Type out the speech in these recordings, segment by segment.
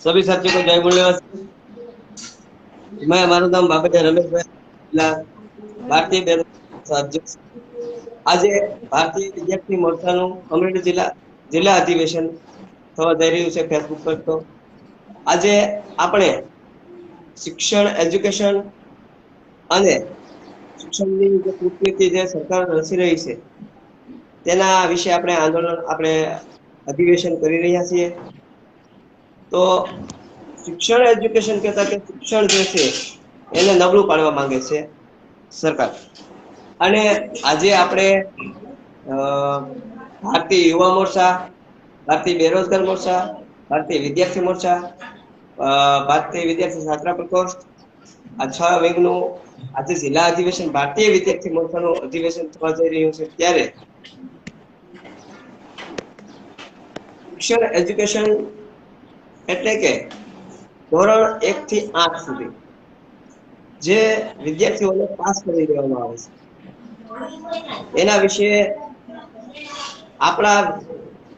सभी साथियों को जय गुरुदेव। मैं हमारा नाम बाबा रमेश भाई भारतीय अध्यक्ष। आज भारतीय विद्यार्थी मोर्चा अमरेली जिला अधिवेशन थवा जई रह्यु छे फेसबुक पर। तो आज આપણે શિક્ષણ એજ્યુકેશન અને શિક્ષણની જે કૃતિ જે સરકાર રચી રહી છે તેના વિશે આપણે આંદોલન આપણે अधिवेशन કરી રહ્યા છીએ। तो शिक्षण एज्युकेशन कहता कि शिक्षण जो है એને નબળું પાડવા માંગે છે સરકાર। અને આજે આપણે ભારતીય યુવા મોરચા, भारतीय बेरोजगार मोर्चा, भारतीय विद्यार्थी मोर्चा, भारतीय विद्यार्थी छात्र प्रकोष्ठ आ 6 विंगનું આજે જિલ્લા અધિવેશન ભારતીય વિદ્યાર્થી મોરચાનું અધિવેશન થવા જઈ રહ્યું છે। ત્યારે શિક્ષણ એજ્યુકેશન એટલે કે ધોરણ 1 થી 8 સુધી જે વિદ્યાર્થીઓને પાસ કરી દેવામાં આવે છે એના વિશે આપણા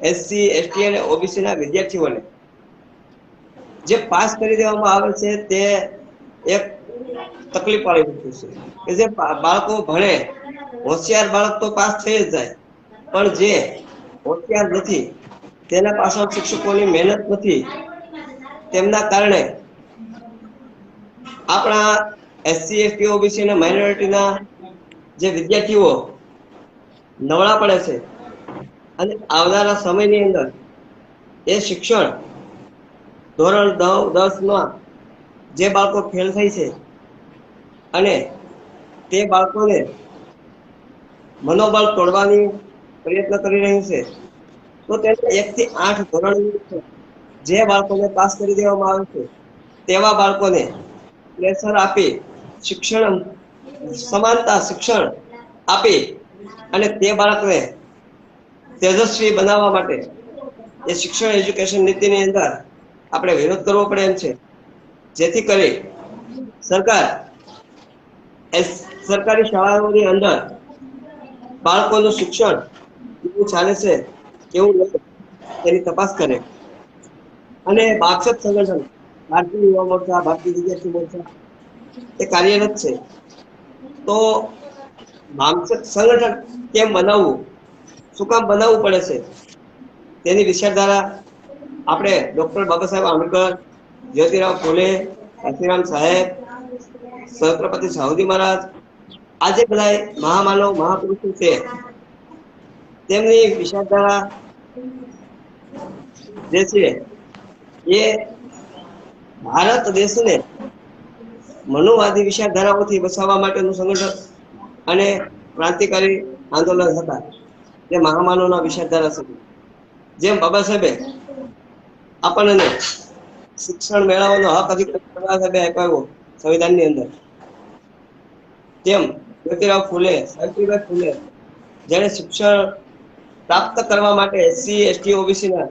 એસસી એસટી અને ઓબીસી ના વિદ્યાર્થીઓને જે પાસ કરી દેવામાં આવે છે તે એક તકલીફ વાળી વસ્તુ છે કે જે બાળકો ભણે હોશિયાર બાળક તો પાસ થઈ જ જાય, પણ જે હોશિયાર નથી તેના પાછળ શિક્ષકોની મહેનત નથી, તેમના કારણે આપણા એસસી એસટી ઓબીસી અને માઇનોરિટીના જે વિદ્યાર્થીઓ નવળા પડે છે અને આવનારા સમયની અંદર એ શિક્ષણ ધોરણ 10 માં જે બાળકો ફેલ થાય છે અને તે બાળકોને મનોબળ તોડવાની પ્રયત્ન કરી રહ્યું છે, તો તેને 1 થી 8 ધોરણ જે બાળકોને પાસ કરી દેવામાં આવે છે તેવા બાળકોને પ્રેશર આપી શિક્ષણ સમાનતા શિક્ષણ આપી અને તે બાળકને તેજસ્વી બનાવવા માટે એ શિક્ષણ એજ્યુકેશન નીતિની અંદર આપણે વિરોધ કરવો પડે એમ છે, જેથી કરી સરકાર સરકારી શાળાઓની અંદર બાળકોનું શિક્ષણ કેવું ચાલે છે કેવું નહીં તેની તપાસ કરે। અને બાક્ષક સંગઠન ભારતીય યુવા મોરચા, ભારતીય વિદ્યાર્થી મોરચા એ કાર્યરત છે। તો બાક્ષક સંગઠન કેમ બનાવવું, શું કામ બનાવવું પડે છે તેની વિચારધારા આપણે ડોક્ટર બાબા સાહેબ આંબેડકર, જ્યોતિરાવ ફૂલે, કાશીરામ સાહેબ, છત્રપતિ સાહુજી મહારાજ આજે બધા મહામાનવ મહાપુરુષો છે તેમની વિચારધારા જે છે એ ભારત દેશને મનોવાદી વિચારધારાઓથી બચાવવા માટેનું સંગઠન અને ક્રાંતિકારી આંદોલન હતા જે મહામાનવના વિચારધારા છે। જેમ બાબા સાહેબે આપણને શિક્ષણ મેળવવાનો હક અધિકાર બાબા સાહેબે આપ્યો સંવિધાનની અંદર, તેમ જ્યોતિરાવ ફૂલે, સાવિત્રીબાઈ ફૂલે જેને શિક્ષણ પ્રાપ્ત કરવા માટે એસસી એસટી ઓબીસી ના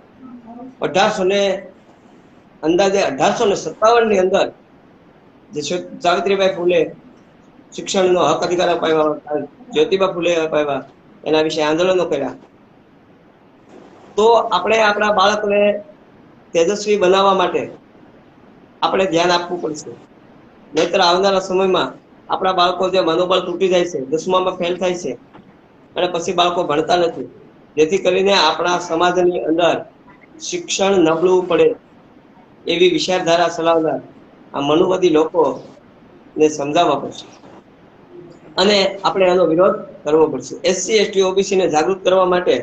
1857 ની અંદર જે સાવિત્રીબાઈ ફૂલે શિક્ષણનો હક અધિકાર અપાવ્યા, જ્યોતિબા ફૂલે અપાવ્યા, એના વિશે આંદોલનો કર્યા। તો આપણે આપણા બાળકને તેજસ્વી બનાવવા માટે આપણે ધ્યાન આપવું પડશે, નહીતર આવનારા સમયમાં આપણા બાળકો જે મનોબળ તૂટી જાય છે, 10માં ફેલ થાય છે અને પછી બાળકો ભણતા નથી, જેથી કરીને આપણા સમાજની અંદર શિક્ષણ નબળું પડે એવી વિચારધારા ચલાવનાર આ મનોવાદી લોકોને સમજાવવા પડશે અને આપણે આનો વિરોધ કરવો પડશે। એસસી એસટી ઓબીસી ને જાગૃત કરવા માટે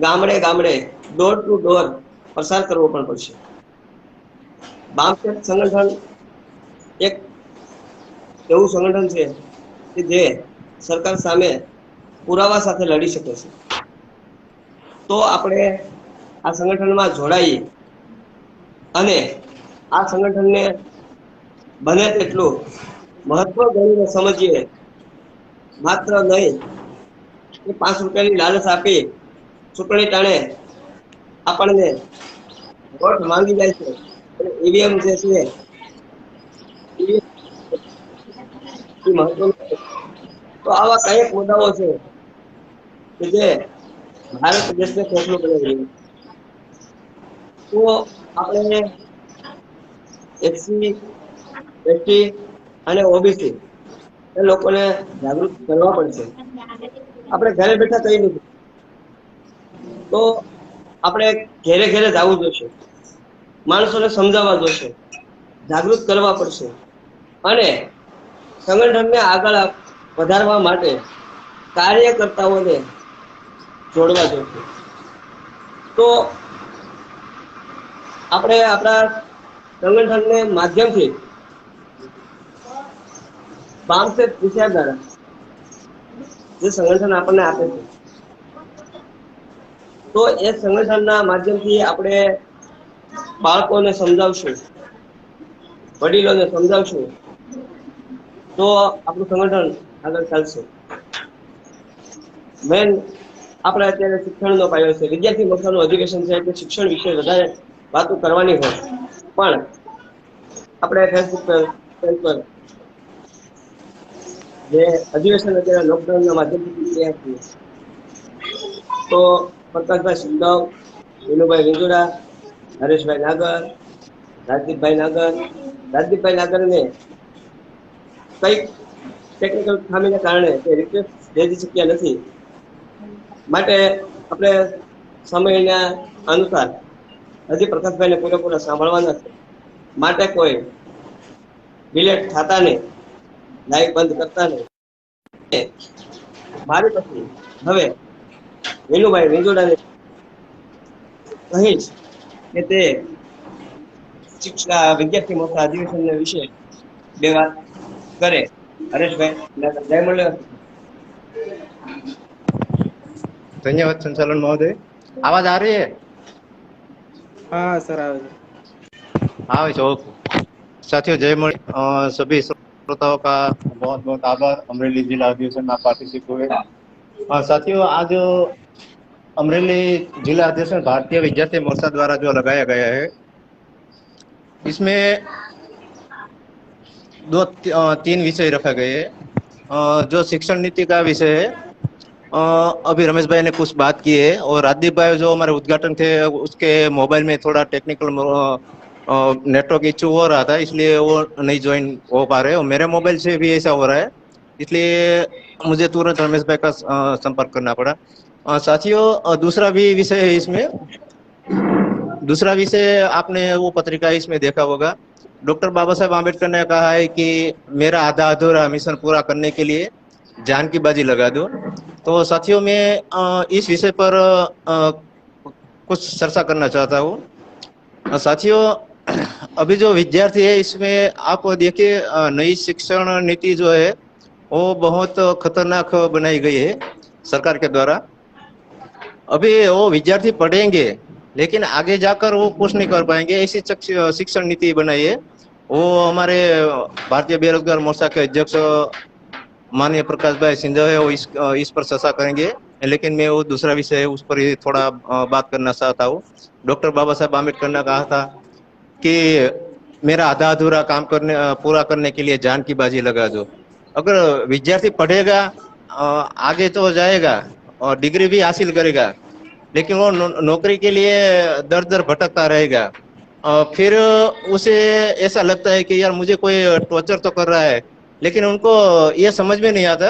ગામડે ગામડે ડોર ટુ ડોર પ્રસાર કરવો પણ પડશે। બામસેટ સંગઠન એક એવું સંગઠન છે કે જે સરકાર સામે પુરાવા સાથે લડી શકે છે। તો આપણે આ સંગઠનમાં જોડાઈએ અને આ સંગઠનને બને તેટલું મહત્વ ગણીને સમજીએ, માત્ર નહીં કે 5 રૂપિયાની લાલચ આપી ચૂંટણી ટાણે આપણને વોટ માંગી જાય છે અને ઈવીએમ જે છે મહત્વનું છે। તો આવા કઈક મુદ્દાઓ છે કે જે ભારત દેશને ફેસલો બનાવી રહ્યો છે। તો આપણે એસસી, એસટી અને ઓબીસી એ લોકોને જાગૃત કરવા પડશે. આપણે ઘરે બેઠા કઈ નથી, તો આપણે ઘેરે ઘેરે જવું જોઈશે, માણસોને સમજાવવા જોઈશે, જાગૃત કરવા પડશે અને સંગઠનને આગળ વધારવા માટે કાર્યકર્તાઓને જોડવા જોઈશે. તો આપણે આપણા સંગઠનને માધ્યમથી 62 વિચારધારા જે સંગઠન આપણને આપે છે, તો એ સંગઠનના માધ્યમથી આપણે બાળકોને સમજાવશું, વડીલોને સમજાવશું, તો આપણું સંગઠન આગળ ચાલશે. મેન આપણે અત્યારે શિક્ષણનો પાયો છે. વિદ્યાર્થી મોરચાનું અધિવેશન છે એટલે શિક્ષણ વિશે વધારે વાતો કરવાની હોય, પણ આપણે ફેસબુક પર જે અધિવેશન અત્યારે લોકડાઉનના માધ્યમથી થયા છીએ, તો પ્રકાશભાઈ સિંધવ, વિનુભાઈ વિંજોડા, હરેશભાઈ નાગર, રાજદીપભાઈ નાગરને કઈક ટેકનિકલ ખામીને કારણે તે રિક્વેસ્ટ ભેજી શક્યા નથી, માટે આપણે સમયના અનુસાર હજી પ્રકાશભાઈને પૂરેપૂરા સાંભળવાના છે, માટે કોઈ ડિલેટ થતા નહીં, લાઈવ બંધ કરતા નહીં. મારી પછી હવે વિનુભાઈ વિંજોડાને કહીશ કે તે વિદ્યાર્થી મોરચા અધિવેશન વિશે બે વાત करे। हरेश भाई जय मुरलीधर। धन्यवाद संचालन महोदय। आवाज आ रही है? हाँ सर आवाज। हाँ साथियों जय मुरली। सभी श्रोताओं का बहुत बहुत आभार अमरेली जिला अधिवेशन में पार्टिसिपेट हुए। साथियों आज अमरेली जिला अधिवेशन भारतीय विद्यार्थी मोर्चा द्वारा जो लगाया गया है, इसमें तीन विषय रखा गए हैं। जो शिक्षण नीति का विषय है, अभी रमेश भाई ने कुछ बात की है और राजदीप भाई जो हमारे उद्घाटन थे उसके मोबाइल में थोड़ा टेक्निकल नेटवर्क इश्यू हो रहा था, इसलिए वो नहीं ज्वाइन हो पा रहे और मेरे मोबाइल से भी ऐसा हो रहा है, इसलिए मुझे तुरंत रमेश भाई का संपर्क करना पड़ा। साथियों दूसरा भी विषय है इसमें। दूसरा विषय आपने वो पत्रिका इसमें देखा होगा, डॉक्टर बाबा साहेब आम्बेडकर ने कहा है कि मेरा आधा अधूरा मिशन पूरा करने के लिए जान की बाजी लगा दो। तो साथियों मैं इस विषय पर कुछ चर्चा करना चाहता हूँ। साथियों अभी जो विद्यार्थी है इसमें आप देखिए नई शिक्षण नीति जो है वो बहुत खतरनाक बनाई गई है सरकार के द्वारा। अभी वो विद्यार्थी पढ़ेंगे लेकिन आगे जाकर वो कुछ नहीं कर पाएंगे, ऐसी शिक्षण नीति बनाई है। वो हमारे भारतीय बेरोजगार मोर्चा के अध्यक्ष माननीय प्रकाश भाई सिंधव है, वो इस पर चर्चा करेंगे, लेकिन मैं वो दूसरा विषय है उस पर ही थोड़ा बात करना चाहता हूँ। डॉक्टर बाबा साहेब आम्बेडकर ने कहा था कि मेरा आधा अधूरा काम पूरा करने के लिए जान की बाजी लगा दो। अगर विद्यार्थी पढ़ेगा आगे तो जाएगा और डिग्री भी हासिल करेगा, लेकिन वो नौकरी के लिए दर दर भटकता रहेगा। फिर उसे ऐसा लगता है कि यार मुझे कोई टॉर्चर तो कर रहा है, लेकिन उनको ये समझ में नहीं आता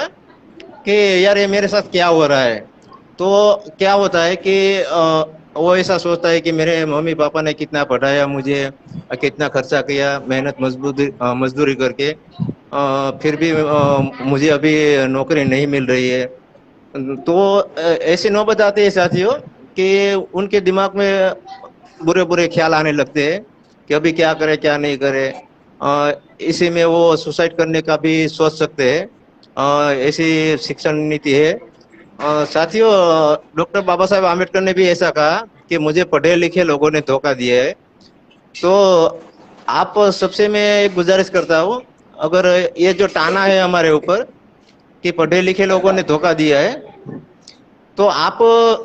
कि यार ये मेरे साथ क्या हो रहा है। तो क्या होता है कि वो ऐसा सोचता है कि मेरे मम्मी पापा ने कितना पढ़ाया, मुझे कितना खर्चा किया, मेहनत मजदूरी करके, फिर भी मुझे अभी नौकरी नहीं मिल रही है। तो ऐसी नौबत आती है साथियों कि उनके दिमाग में बुरे बुरे ख्याल आने लगते हैं कि अभी क्या करे क्या नहीं करे। इसी में वो सुसाइड करने का भी सोच सकते हैं। ऐसी शिक्षण नीति है। साथियों डॉक्टर बाबा साहेब आम्बेडकर ने भी ऐसा कहा कि मुझे पढ़े लिखे लोगों ने धोखा दिया है। तो आप सबसे मैं एक गुजारिश करता हूँ, अगर ये जो ताना है हमारे ऊपर कि पढ़े लिखे लोगों ने धोखा दिया है, तो आप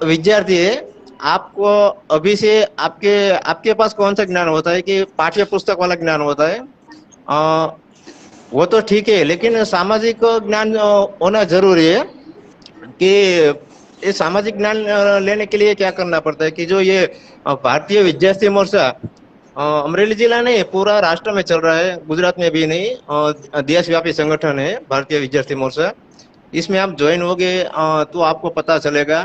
विद्यार्थी है, आपको अभी से आपके पास कौन सा ज्ञान होता है कि पाठ्य पुस्तक वाला ज्ञान होता है, वो तो ठीक है, लेकिन सामाजिक ज्ञान होना जरूरी है कि ये सामाजिक ज्ञान लेने के लिए क्या करना पड़ता है कि जो ये भारतीय विद्यार्थी मोर्चा अमरेली जिला नहीं पूरा राष्ट्र में चल रहा है, गुजरात में भी नहीं, देशव्यापी संगठन है भारतीय विद्यार्थी मोर्चा। इसमें आप ज्वाइन होगे तो आपको पता चलेगा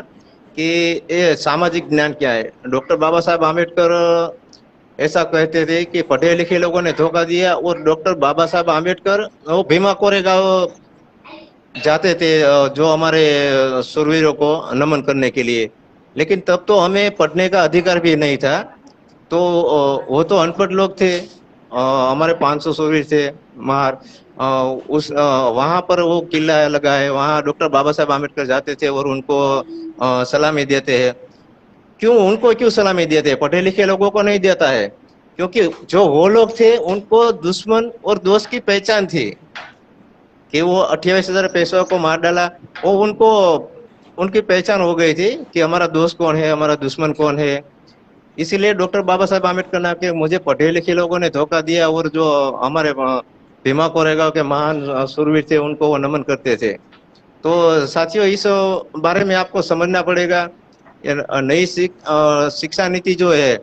कि ये सामाजिक ज्ञान क्या है। डॉक्टर बाबा साहब आम्बेडकर ऐसा कहते थे कि पढ़े लिखे लोगों ने धोखा दिया, और डॉक्टर बाबा साहब आम्बेडकर वो भीमा कोरेगांव जाते थे जो हमारे शूरवीरों को नमन करने के लिए। लेकिन तब तो हमें पढ़ने का अधिकार भी नहीं था, तो वो तो अनपढ़ लोग थे। हमारे 500 शूरवीर थे मार उस वहां पर वो किला लगा है, वहां डॉक्टर बाबा साहब आम्बेडकर जाते थे और उनको सलामी देते हैं। क्यों उनको क्यों सलामी देते हैं, पढ़े लिखे लोगों को नहीं देता है? क्योंकि जो वो लोग थे उनको दुश्मन और दोस्त की पहचान थी कि वो 28,000 पैसों को मार डाला, वो उनको उनकी पहचान हो गई थी कि हमारा दोस्त कौन है, हमारा दुश्मन कौन है। इसीलिए डॉक्टर बाबा साहब आम्बेडकर ने कि मुझे पढ़े लिखे लोगों ने धोखा दिया, और जो हमारे भीमा कोरेगांव के महान शूरवीर थे उनको वो नमन करते थे। तो साथियों, इस बारे में आपको समझना पड़ेगा। नई शिक्षा नीति जो है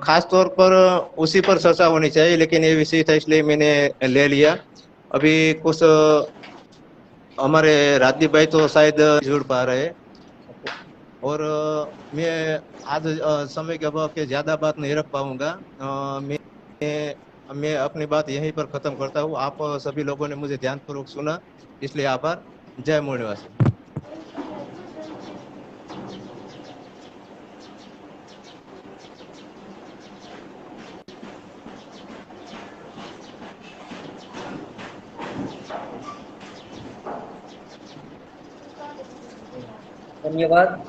खास तौर पर उसी पर चर्चा होनी चाहिए, लेकिन ये विषय था इसलिए मैंने ले लिया। अभी कुछ हमारे राजदीप भाई तो शायद जुड़ पा रहे हैं, और मैं आज समय के अभाव के ज्यादा बात नहीं रख पाऊंगा। मैं अपनी बात यहीं पर खत्म करता हूँ। आप सभी लोगों ने मुझे ध्यानपूर्वक सुना, इसलिए आभार। जय मूल निवासी। धन्यवाद।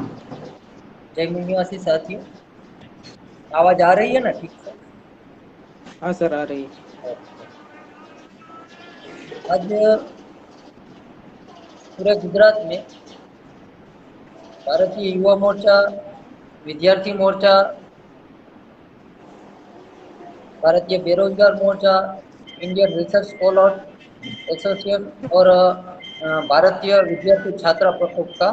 जय मूल निवासी साथियों, आवाज आ रही है ना ठीक से? हाँ सर, आ रही है। आज पूरे गुजरात में भारतीय युवा मोर्चा, विद्यार्थी मोर्चा, भारतीय बेरोजगार मोर्चा, इंडियन रिसर्च स्कॉलर एसोसिएशन और भारतीय विद्यार्थी छात्रा प्रकोप का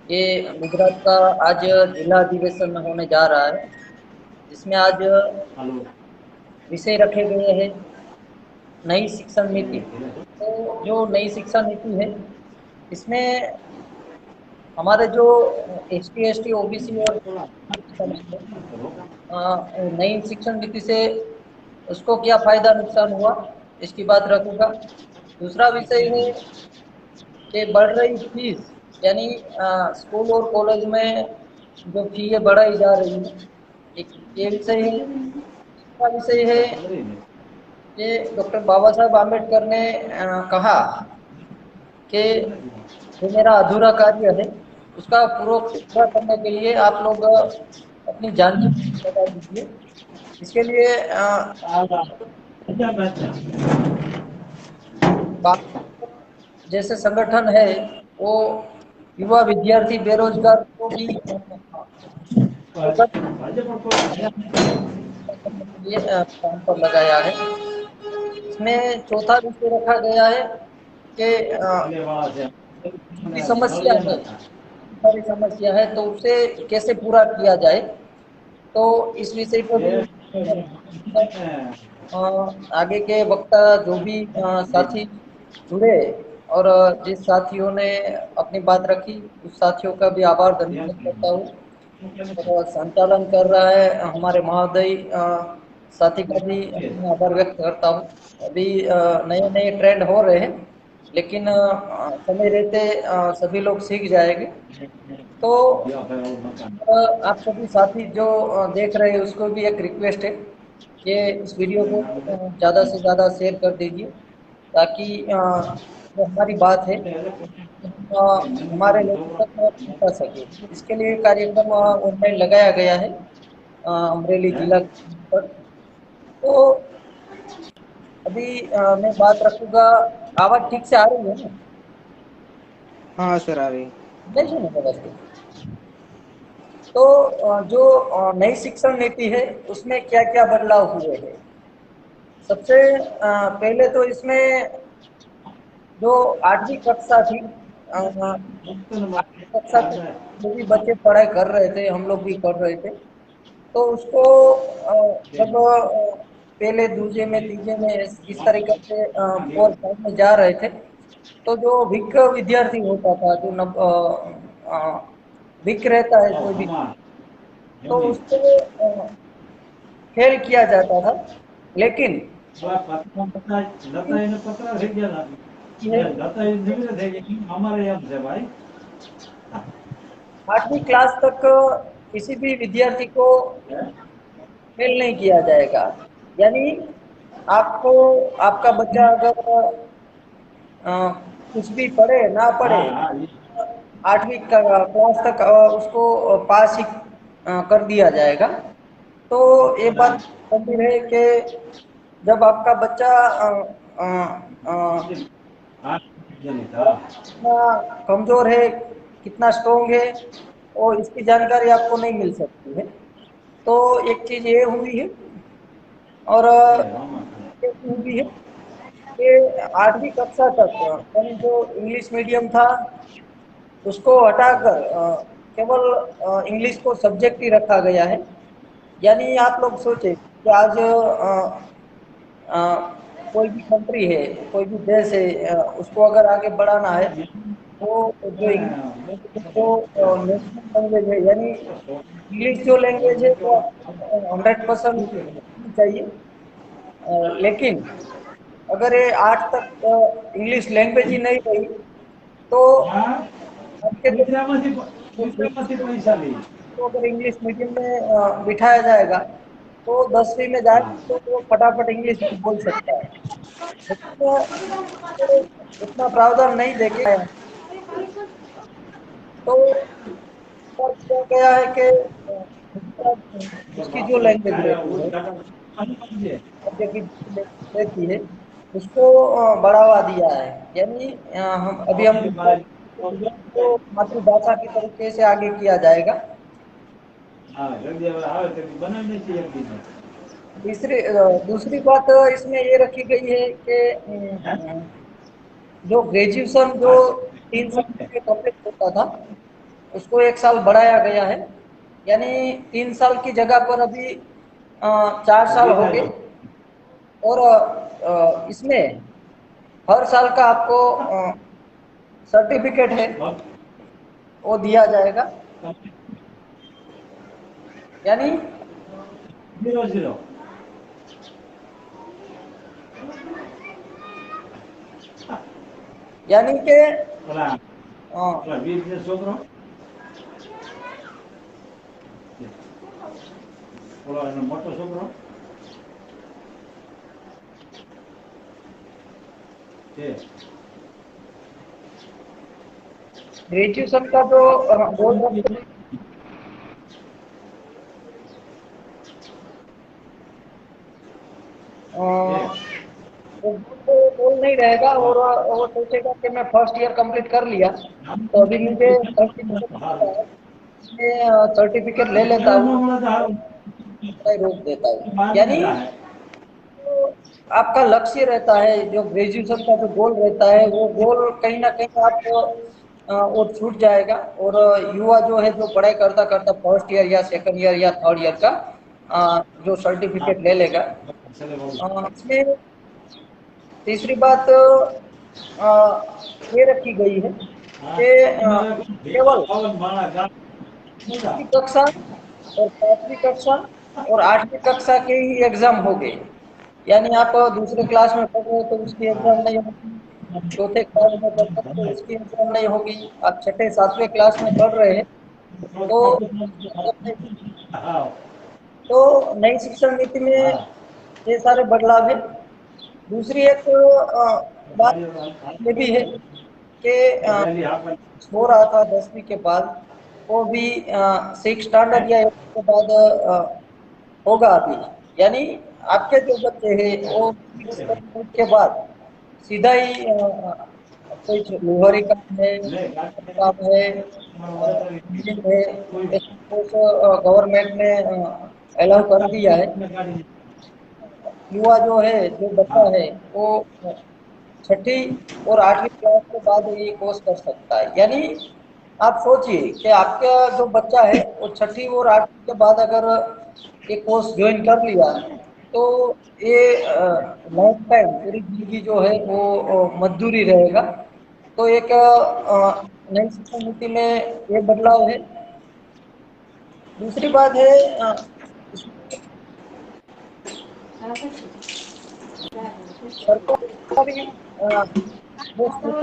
ये गुजरात का आज जिला अधिवेशन होने जा रहा है, जिसमें आज विषय रखे गए हैं नई शिक्षा नीति। तो जो नई शिक्षा नीति है इसमें हमारे जो ST ST OBC और नई शिक्षा नीति से उसको क्या फायदा नुकसान हुआ इसकी बात रखूंगा। दूसरा विषय है कि बढ़ रही फीस, यानी स्कूल और कॉलेज में जो फी है बढ़ाई जा रही है, एक ये विषय है। दूसरा विषय है कि डॉक्टर बाबा साहब आम्बेडकर ने कहा कि जो मेरा अधूरा कार्य है उसका पूरा करने के लिए आप लोग अपनी जान की लगा दीजिए। इसके लिए जैसे संगठन है वो युवा विद्यार्थी बेरोजगार को भी काम पर लगाया है। इसमें चौथा विषय रखा गया है कि समस्या है, सारी समस्या है तो उसे कैसे पूरा किया जाए। तो इस विषय पर आगे के वक्ता जो भी साथी जुड़े और जिस साथियों ने अपनी बात रखी उस साथियों का भी आभार धन्यवाद करता हूँ। और संचालन कर रहा है हमारे महोदय साथी का भी आभार व्यक्त करता हूँ। अभी नए नए ट्रेंड हो रहे हैं, लेकिन समय रहते सभी लोग सीख जाएंगे। तो आप सभी साथी जो देख रहे हैं उसको भी एक रिक्वेस्ट है कि इस वीडियो को ज़्यादा से ज़्यादा शेयर कर दीजिए, ताकि जो हमारी बात है हमारे लोगों तक पहुंचा सके। इसके लिए कार्यक्रम ऑनलाइन लगाया गया है अमरेली जिला पर। तो अभी मैं बात रखूंगा। आवाज ठीक से आ रही है ना? हाँ सर, आ रही है। देखिए ना व्यवस्थित। तो जो नई शिक्षा नीति है उसमें क्या क्या बदलाव हुए हैं। सबसे पहले तो इसमें जो 8वीं कक्षा थी आठवीं कक्षा तक जो भी बच्चे पढ़ाई कर रहे थे, हम लोग भी कर रहे थे, तो उसको जब पहले दूसरे में तीसरे में इस तरीके से 4 5 में जा रहे थे, तो जो वीक विद्यार्थी होता था, जो वीक रहता है कोई भी, तो उसको फेल किया जाता था। लेकिन ये 8वीं क्लास तक किसी भी विद्यार्थी को फेल नहीं किया जाएगा। यानी आपको, आपका बच्चा अगर अ, कुछ भी पढ़े ना पढ़े, 8वीं क्लास तक उसको पास ही कर दिया जाएगा। तो ये बात गंभीर है कि जब आपका बच्चा कितना कमजोर है, कितना स्ट्रोंग है, और इसकी जानकारी आपको नहीं मिल सकती है। तो एक चीज ये हुई है, और एक हुई है कि 8वीं कक्षा तक यानी जो इंग्लिश मीडियम था उसको हटाकर केवल इंग्लिश को सब्जेक्ट ही रखा गया है। यानी आप लोग सोचे कि आज अ, कोई भी कंट्री है, कोई भी देश है, उसको अगर आगे बढ़ाना है, तो जो इंग्लिश जो नेशनल लैंग्वेज है, यानी इंग्लिश जो लैंग्वेज है वो 100% चाहिए। लेकिन अगर ये 8 तक इंग्लिश लैंग्वेज ही नहीं रही, तो आपके जो तो अगर इंग्लिश मीडियम में बिठाया जाएगा, तो 10वीं में जाए तो वो फटाफट इंग्लिश बोल सकता है। लेकिन उतना प्रावधान नहीं देखे, तो क्या किया गया है कि उसकी जो लैंग्वेज रहती है, सब्जेक्ट की लैंग्वेज रहती है, उसको बढ़ावा दिया है। यानी हम तो मातृभाषा की तरीके से आगे किया जाएगा। दूसरी बात इसमें ये रखी गई है कि जो ग्रेजुएशन जो 3 साल में कंप्लीट होता था, उसको 1 साल बढ़ाया गया है। यानी 3 साल की जगह पर अभी 4 साल हो गए, और इसमें हर साल का आपको सर्टिफिकेट है वो दिया जाएगा। यानी 0 0 यानी कि છોકરો મોટો છોકરો ग्रेजुएशन का जो बोल सकते हैं, वो बोल नहीं रहेगा, और वो सोचेगा कि मैं फर्स्ट ईयर कंप्लीट कर लिया, तो अभी मुझे सर्टिफिकेट ले लेता हूँ, रोक देता हूँ। यानी तो आपका लक्ष्य रहता है, जो ग्रेजुएशन का जो गोल रहता है, वो गोल कहीं ना कहीं आप वो छूट जाएगा। और युवा जो है, जो पढ़ाई करता करता फर्स्ट ईयर या सेकंड ईयर या थर्ड ईयर का जो सर्टिफिकेट ले लेगा। इसमें तीसरी बात ये रखी गई है कि केवल 6वीं कक्षा और 5वीं कक्षा और 8वीं कक्षा के ही एग्जाम हो गए। यानी आप दूसरे क्लास में पढ़ रहे हो तो उसकी एग्जाम नहीं होगी, चौथे क्लास में पढ़ रहे हो तो उसकी एग्जाम नहीं होगी, आप छठे 7वें क्लास में पढ़ रहे हैं तो नई शिक्षण नीति में ये सारे बदलाव है। दूसरी एक बात ये भी है कि हो रहा था 10वीं के बाद, वो भी 6 स्टैंडर्ड या 8 के बाद होगा अभी। यानी आपके जो बच्चे हैं वो 6 स्टैंडर्ड के बाद सीधा ही कोई लोहरी काम है, काम है, गवर्नमेंट ने अलाउ कर दिया है। युवा जो है, जो बच्चा है, वो छठी और 8वीं क्लास के बाद ये कोर्स कर सकता है। यानी आप सोचिए कि आपका जो बच्चा है वो छठी और 8वीं के बाद अगर ये कोर्स ज्वाइन कर लिया तो ये लाइफ टाइम पूरी जिंदगी जो है वो मजदूरी रहेगा। तो एक नई शिक्षा नीति में ये बदलाव है। दूसरी बात है इसमें सरकारी जो स्कूल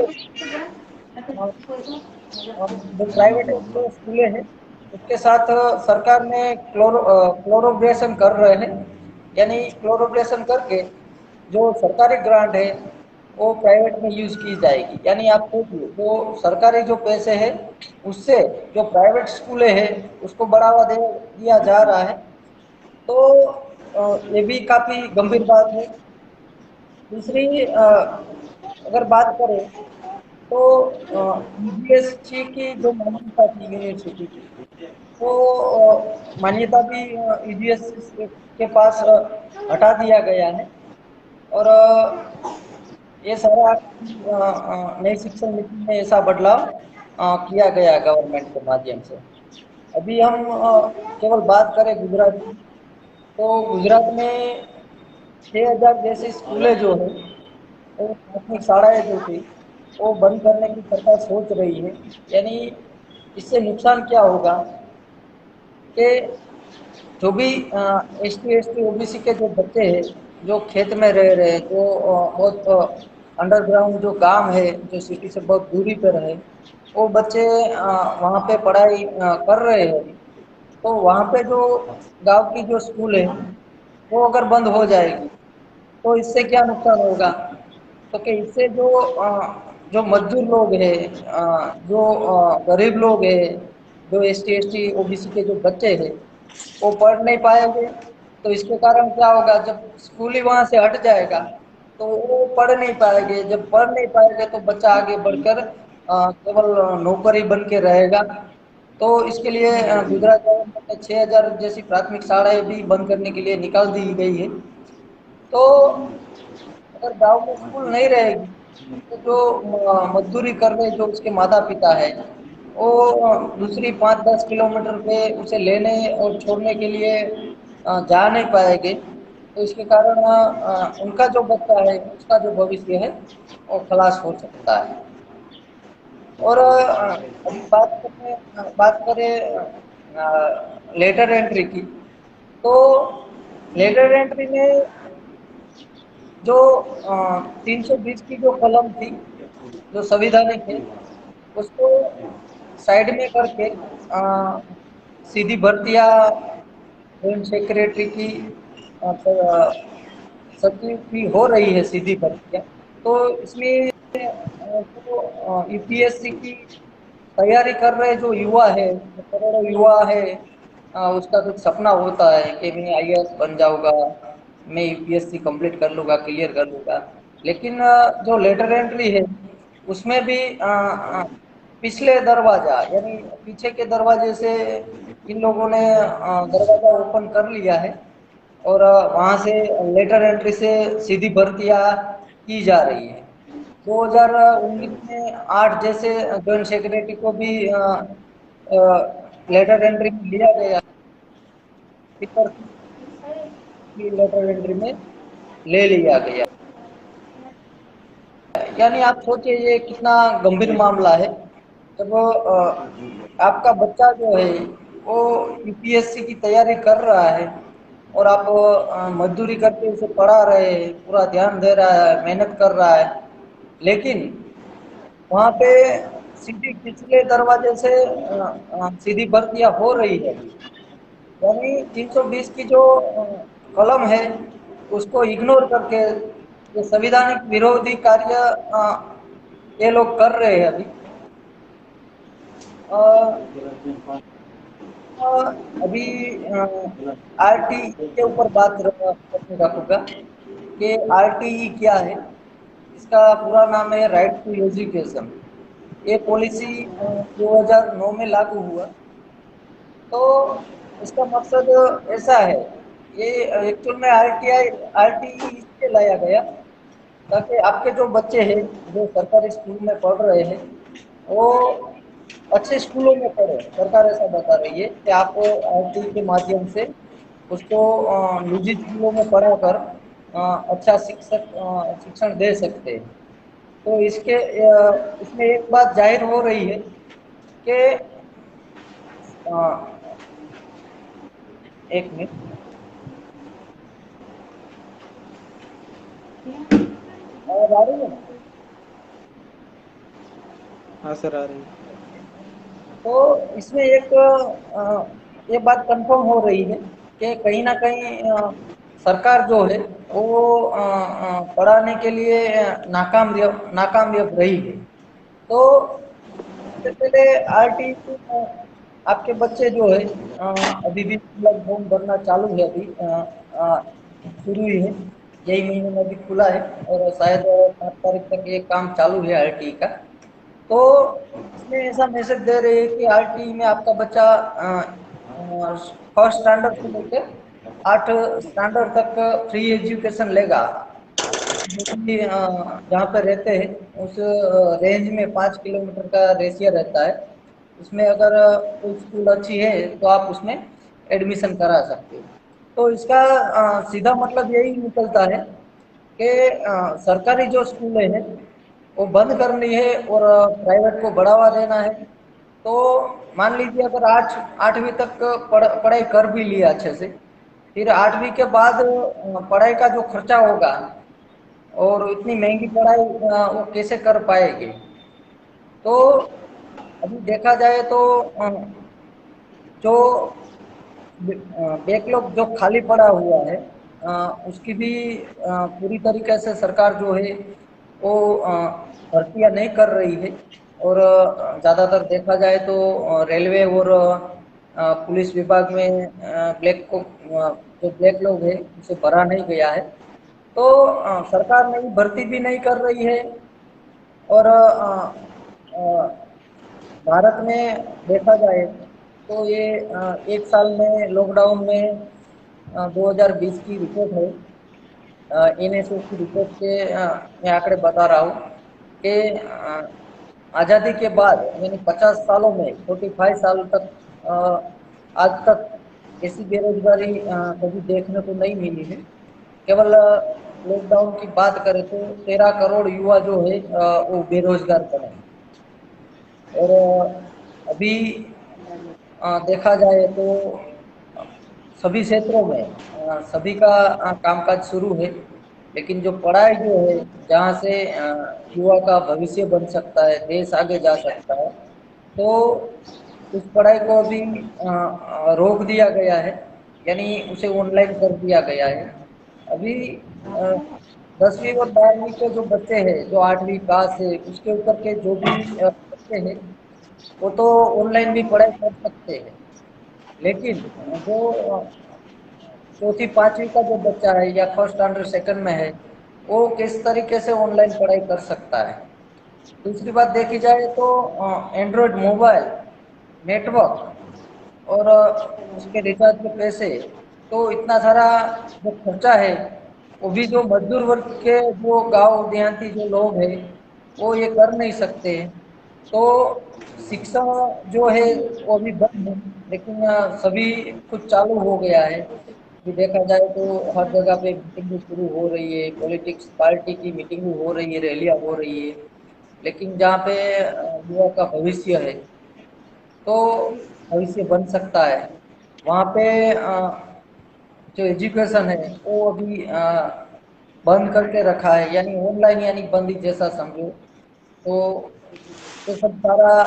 जो प्राइवेट जो स्कूलें हैं उसके साथ सरकार ने क्लोरोब्रेशन कर रहे हैं। यानी क्लोरोब्रेशन करके जो सरकारी ग्रांट है वो प्राइवेट में यूज की जाएगी। यानी आप सोचिए जो सरकारी जो पैसे हैं उससे जो प्राइवेट स्कूलें हैं उसको बढ़ावा दे दिया जा रहा है। तो ये भी काफी गंभीर बात है। दूसरी अगर बात करें तो यूपीएससी की जो मान्यता थी यूनिवर्सिटी की वो मान्यता भी यूपीएससी के पास हटा दिया गया है। और ये सारा नई शिक्षा नीति में ऐसा बदलाव किया गया गवर्नमेंट के माध्यम से। अभी हम केवल बात करें गुजरात की तो गुजरात में 6000 जैसी स्कूलें जो है वो प्राथमिक शालाएं जो थी वो बंद करने की सरकार सोच रही है। यानी इससे नुकसान क्या होगा कि जो भी ST OBC के जो बच्चे हैं जो खेत में रह रहे हैं जो बहुत अंडरग्राउंड जो गांव है जो सिटी से बहुत दूरी पर है वो बच्चे वहाँ पे पढ़ाई कर रहे हैं। तो वहाँ पे जो गांव की जो स्कूल है वो अगर बंद हो जाएगी तो इससे क्या नुकसान होगा। तो कि इससे जो मजदूर लोग हैं जो गरीब लोग हैं जो ST OBC के जो बच्चे हैं वो पढ़ नहीं पाएंगे। तो इसके कारण क्या होगा जब स्कूल ही वहाँ से हट जाएगा तो वो पढ़ नहीं पाएंगे। जब पढ़ नहीं पाएंगे तो बच्चा आगे बढ़कर केवल नौकरी बन के रहेगा। तो इसके लिए गुजरात गवर्नमेंट ने 6000 जैसी प्राथमिक शालाएं भी बंद करने के लिए निकाल दी गई है। तो अगर गांव में स्कूल नहीं रहेगी तो जो मजदूरी कर रहे जो उसके माता पिता है वो दूसरी 5-10 किलोमीटर पे उसे लेने और छोड़ने के लिए जा नहीं पाएंगे। तो इसके कारण उनका जो बच्चा है उसका जो भविष्य है वो खलास हो सकता है। और अभी बात करें लेटर एंट्री की तो लेटर एंट्री में जो 320 की जो कलम थी जो संविधानिक है उसको साइड में करके सीधी भर्तियां जॉइंट सेक्रेटरी की सचिव की हो रही है सीधी भर्तियां। तो इसमें जो यूपीएससी की तैयारी कर रहे जो युवा है जो करोड़ों युवा है उसका कुछ सपना होता है कि मैं IAS बन जाऊंगा मैं यूपीएससी कंप्लीट कर लूँगा क्लियर कर लूँगा। लेकिन जो लेटर एंट्री है उसमें भी पिछले दरवाजा यानी पीछे के दरवाजे से इन लोगों ने दरवाजा ओपन कर लिया है और वहाँ से लेटर एंट्री से सीधी भर्तियां की जा रही है। 2019 में 8 जैसे जॉइंट सेक्रेटरी को भी लेटर एंट्री में लिया गया की लेटर एंट्री में ले लिया गया। यानी आप सोचिए ये कितना गंभीर मामला है जब आपका बच्चा जो है वो यूपीएससी की तैयारी कर रहा है और आप मजदूरी करके उसे पढ़ा रहे हैं पूरा ध्यान दे रहा है मेहनत कर रहा है लेकिन वहाँ पे सीधी पिछले दरवाजे से सीधी भर्तियां हो रही है। यानी 320 की जो कलम है उसको इग्नोर करके ये संविधानिक विरोधी कार्य ये लोग कर रहे हैं अभी। अभी RTE के ऊपर बात करने रखूंगा कि RTE क्या है। इसका पूरा नाम है राइट टू एजुकेशन। ये पॉलिसी 2009 में लागू हुआ। तो इसका मकसद ऐसा है ये एक्चुअल में RTE इसलिए लाया गया ताकि आपके जो बच्चे हैं जो सरकारी स्कूल में पढ़ रहे हैं वो अच्छे स्कूलों में पढ़े। सरकार ऐसा बता रही है कि आप आईटी के माध्यम से उसको निजी स्कूलों में पढ़ाकर अच्छा शिक्षण दे सकते हैं। तो इसमें एक बात जाहिर हो रही है कि अ, एक मिनट। आवाज आ रही है ना? हाँ सर आ रही है। तो इसमें ये बात कंफर्म हो रही है कि कहीं ना कहीं सरकार जो है वो पढ़ाने के लिए नाकामयाब रही है। तो सबसे पहले आरटी आपके बच्चे जो है अभी भी फॉर्म भरना चालू है। अभी शुरू ही है, यही महीने में अभी खुला है और शायद 5 तारीख तक ये काम चालू है आरटी का। तो इसमें ऐसा मैसेज दे रहे हैं कि आरटी में आपका बच्चा फर्स्ट स्टैंडर्ड से लेकर 8 स्टैंडर्ड तक फ्री एजुकेशन लेगा। जहाँ पे रहते हैं उस रेंज में 5 किलोमीटर का रेशिया रहता है। उसमें अगर कोई स्कूल अच्छी है तो आप उसमें एडमिशन करा सकते हो। तो इसका सीधा मतलब यही निकलता है कि सरकारी जो स्कूलें हैं वो बंद करनी है और प्राइवेट को बढ़ावा देना है। तो मान लीजिए अगर आज 8वीं तक पढ़ाई कर भी लिया अच्छे से, फिर 8वीं के बाद पढ़ाई का जो खर्चा होगा और इतनी महंगी पढ़ाई वो कैसे कर पाएंगे। तो अभी देखा जाए तो जो बैकलॉग जो खाली पड़ा हुआ है उसकी भी पूरी तरीके से सरकार जो है वो भर्तियां नहीं कर रही है। और ज़्यादातर देखा जाए तो रेलवे और पुलिस विभाग में जो बैकलॉग है उसे भरा नहीं गया है। तो सरकार नई भर्ती भी नहीं कर रही है। और भारत में देखा जाए तो ये एक साल में लॉकडाउन में 2020 की रिपोर्ट है, एनएसएस की रिपोर्ट के मैं आंकड़े बता रहा हूँ कि आज़ादी के बाद यानी 50 सालों में 45 साल तक आज तक ऐसी बेरोजगारी कभी देखने को नहीं मिली है। केवल लॉकडाउन की बात करें तो 13 करोड़ युवा जो है वो बेरोजगार बने। और अभी देखा जाए तो सभी क्षेत्रों में सभी का कामकाज शुरू है। लेकिन जो पढ़ाई जो है जहाँ से युवा का भविष्य बन सकता है, देश आगे जा सकता है, तो उस पढ़ाई को अभी रोक दिया गया है, यानी उसे ऑनलाइन कर दिया गया है। अभी 10वीं और 12वीं के जो बच्चे हैं जो 8वीं पास है उसके ऊपर के जो भी बच्चे हैं वो तो ऑनलाइन भी पढ़ाई कर सकते हैं। लेकिन जो चौथी 5वीं का जो बच्चा है या फर्स्ट स्टैंडर्ड सेकंड में है वो किस तरीके से ऑनलाइन पढ़ाई कर सकता है। दूसरी बात देखी जाए तो एंड्रॉयड मोबाइल नेटवर्क और उसके रिचार्ज के पैसे, तो इतना सारा जो खर्चा है वो भी जो मजदूर वर्ग के जो गांव देहाती जो लोग हैं वो ये कर नहीं सकते। तो शिक्षा जो है वो अभी बंद है, लेकिन सभी कुछ चालू हो गया है। अभी देखा जाए तो हर जगह पे मीटिंग शुरू हो रही है, पॉलिटिक्स पार्टी की मीटिंग हो रही है, रैलियां हो रही है। लेकिन जहाँ पे युवा का भविष्य है तो भविष्य बन सकता है वहाँ पे जो एजुकेशन है वो अभी बंद करके रखा है, यानी ऑनलाइन यानी बंदी जैसा समझो। तो ये सब सारा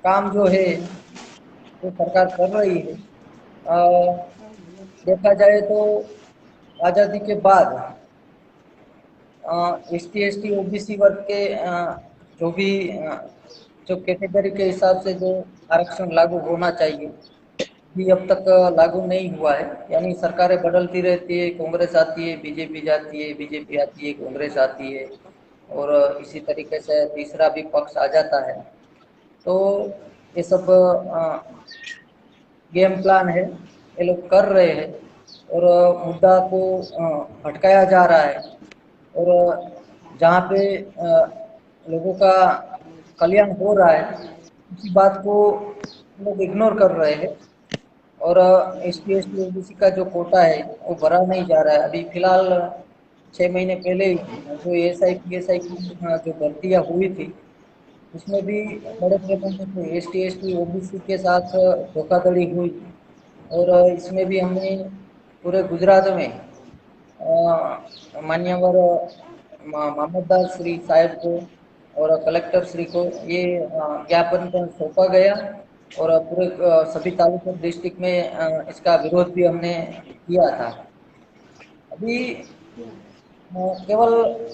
काम जो है वो सरकार कर रही है। देखा जाए तो आज़ादी के बाद एसटी एसटी ओबीसी वर्ग के जो भी जो कैटेगरी के हिसाब से जो आरक्षण लागू होना चाहिए भी अब तक लागू नहीं हुआ है। यानी सरकारें बदलती रहती है, कांग्रेस आती है, बीजेपी जाती है, बीजेपी आती है, कांग्रेस आती है और इसी तरीके से तीसरा भी पक्ष आ जाता है। तो ये सब गेम प्लान है, ये लोग कर रहे हैं और मुद्दा को भटकाया जा रहा है। और जहाँ पे लोगों का कल्याण हो रहा है उसी बात को लोग इग्नोर कर रहे हैं। और ST/ST OBC का जो कोटा है वो भरा नहीं जा रहा है। अभी फिलहाल 6 महीने पहले ही जो ASI PSI की जो भर्तियाँ हुई थी उसमें भी बड़े पैमाने पे ST/ST OBC के साथ धोखाधड़ी हुई। और इसमें भी हमने पूरे गुजरात में मान्यवर मामलतदार श्री साहब को और कलेक्टर श्री को ये ज्ञापन पर सौंपा गया। और पूरे सभी तालुका डिस्ट्रिक्ट में इसका विरोध भी हमने किया था। अभी केवल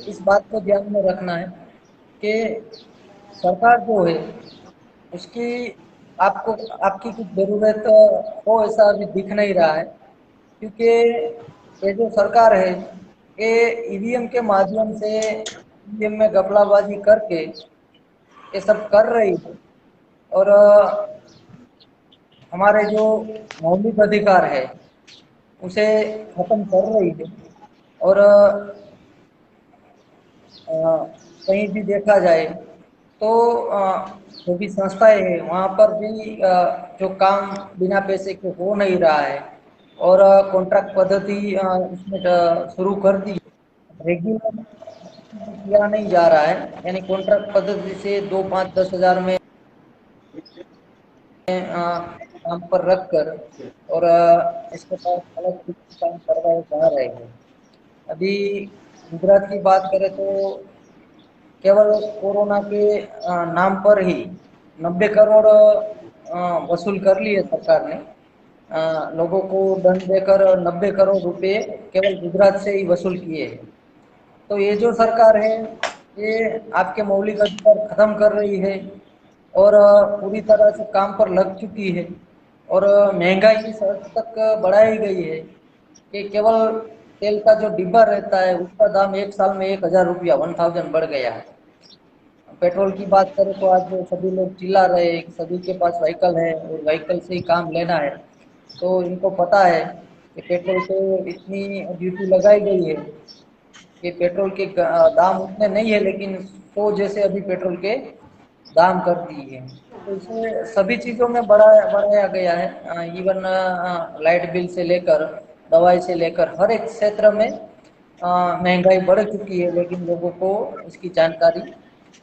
इस बात को ध्यान में रखना है कि सरकार जो है उसकी आपको आपकी कुछ ज़रूरत हो ऐसा अभी दिख नहीं रहा है, क्योंकि ये जो सरकार है ये EVM के माध्यम से EVM में घपलाबाजी करके ये सब कर रही है। और हमारे जो मौलिक अधिकार है उसे खत्म कर रही है। और कहीं भी देखा जाए तो जो भी संस्थाएं हैं वहाँ पर भी जो काम बिना पैसे के हो नहीं रहा है। और कॉन्ट्रैक्ट पद्धति इसमें शुरू कर दी, रेगुलर किया नहीं जा रहा है। यानी कॉन्ट्रैक्ट पद्धति से 2, 5, 10 हज़ार में काम पर रख कर और इसके पास अलग कुछ काम करवाए जा रहे हैं। अभी गुजरात की बात करें तो केवल कोरोना के नाम पर ही 90 करोड़ वसूल कर लिए सरकार ने। लोगों को दंड देकर 90 करोड़ रुपए केवल गुजरात से ही वसूल किए हैं। तो ये जो सरकार है ये आपके मौलिक अधिकार खत्म कर रही है और पूरी तरह से काम पर लग चुकी है। और महंगाई इस हद तक बढ़ाई गई है कि केवल तेल का जो डिब्बा रहता है उसका दाम 1 साल में 1000 रुपया 1000 बढ़ गया है। पेट्रोल की बात करें तो आज सभी लोग चिल्ला रहे हैं कि सभी के पास व्हीकल है और व्हीकल से ही काम लेना है। तो इनको पता है कि पेट्रोल पे इतनी ड्यूटी लगाई गई है कि पेट्रोल के दाम उतने नहीं है, लेकिन 100 जैसे अभी पेट्रोल के दाम कर दिए हैं। तो इसे सभी चीज़ों में बढ़ाया गया है। इवन लाइट बिल से लेकर दवाई से लेकर हर एक क्षेत्र में महंगाई बढ़ चुकी है, लेकिन लोगों को इसकी जानकारी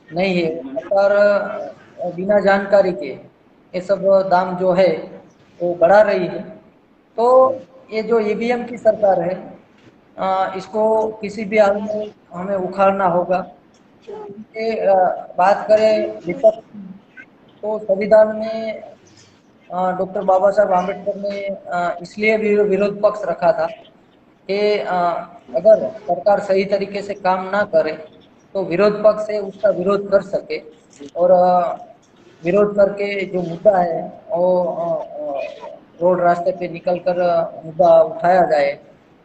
नहीं है। सरकार बिना जानकारी के ये सब दाम जो है वो बढ़ा रही है। तो ये जो EVM की सरकार है इसको किसी भी हाल में हमें उखाड़ना होगा। बात करें विपक्ष की, तो संविधान में डॉक्टर बाबा साहब आम्बेडकर ने इसलिए भी विरोध पक्ष रखा था कि अगर सरकार सही तरीके से काम ना करे तो विरोध पक्ष से उसका विरोध कर सके और विरोध करके जो मुद्दा है वो रोड रास्ते पे निकल कर मुद्दा उठाया जाए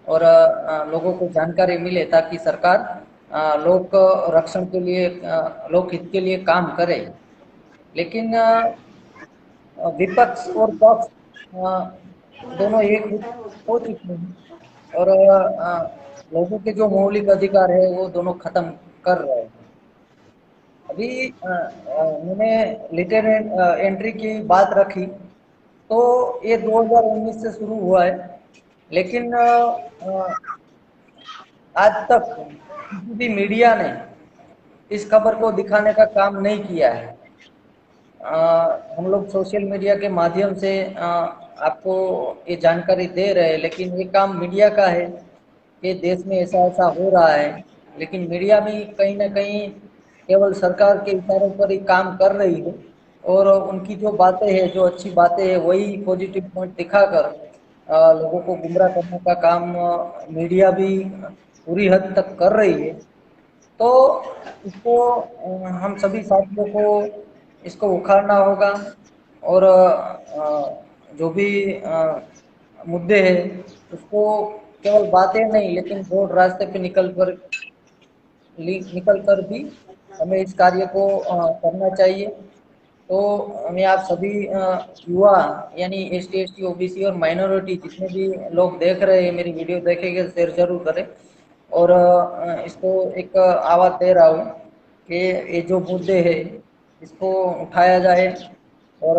और लोगों को जानकारी मिले ताकि सरकार लोक रक्षण के लिए लोकहित के लिए काम करे। लेकिन विपक्ष और पक्ष दोनों एक हो चुके हैं और लोगों के जो मौलिक अधिकार है वो दोनों खत्म कर रहे हैं। अभी मैंने लिटर एंट्री की बात रखी तो ये 2019 से शुरू हुआ है, लेकिन आज तक किसी भी मीडिया ने इस खबर को दिखाने का काम नहीं किया है। हम लोग सोशल मीडिया के माध्यम से आपको ये जानकारी दे रहे हैं, लेकिन ये काम मीडिया का है कि देश में ऐसा ऐसा हो रहा है। लेकिन मीडिया भी कहीं ना कहीं केवल सरकार के इशारों पर ही काम कर रही है और उनकी जो बातें हैं, जो अच्छी बातें हैं, वही पॉजिटिव पॉइंट दिखाकर लोगों को गुमराह करने का काम मीडिया भी पूरी हद तक कर रही है। तो इसको हम सभी साथियों को इसको उखाड़ना होगा और जो भी मुद्दे हैं उसको केवल बातें नहीं लेकिन रोड रास्ते पे निकल कर भी हमें इस कार्य को करना चाहिए। तो मैं आप सभी युवा यानी ST/ST OBC और माइनॉरिटी जितने भी लोग देख रहे हैं मेरी वीडियो देखेंगे शेयर जरूर करें और इसको एक आवाज़ दे रहा हूँ कि ये जो मुद्दे हैं इसको उठाया जाए और